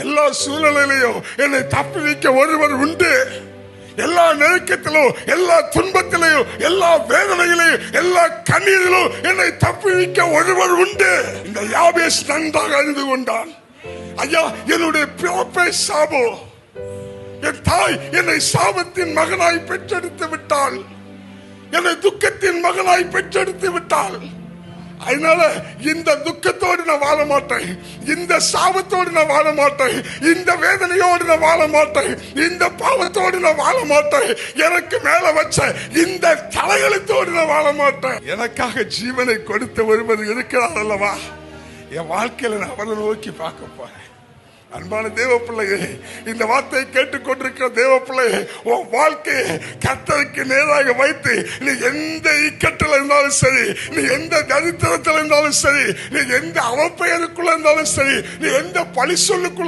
எல்லா சூழ்நிலையிலையும் என்னை தப்புவிக்க ஒருவர் உண்டு. எல்லா நெருக்கத்திலும், எல்லா துன்பத்திலையும், எல்லா வேதனையிலையும், எல்லா கண்ணீரிலும் என்னை தப்புவிக்க ஒருவர் உண்டு. இந்த யாபேஸ் நன்றாக அறிந்து கொண்டான். ஐயா, என்னுடைய பிறப்பை சாபம். என் தாய் என்னை சாபத்தின் மகனாய் பெற்றெடுத்து விட்டாள். என்னை துக்கத்தின் மகனாய் பெற்றெடுத்து விட்டாள். அதனால இந்த துக்கத்தோடு நான் வாழ மாட்டேன், இந்த சாபத்தோடு நான் வாழ மாட்டேன், இந்த வேதனையோடு நான் வாழ மாட்டேன், இந்த பாவத்தோடு நான் வாழ மாட்டேன், எனக்கு மேல வச்ச இந்த தலையெழுத்தோடு நான் வாழ மாட்டேன். எனக்காக ஜீவனை கொடுத்த ஒருவர் இருக்கிறார் அல்லவா, என் வாழ்க்கையில நான் அவரை நோக்கி பார்க்க போறேன். அன்பான தேவ பிள்ளையே, இந்த வார்த்தையை கேட்டுக்கொண்டிருக்கிற தேவ பிள்ளையே, உன் வாழ்க்கையை கர்த்தருக்கு நேராக வைத்து நீ எந்த இக்கட்டில் இருந்தாலும் சரி, நீ எந்த தரித்திரத்தில் இருந்தாலும் சரி, நீ எந்த அவப்பெயருக்குள்ள இருந்தாலும் சரி, நீ எந்த பழி சொல்லுக்குள்ள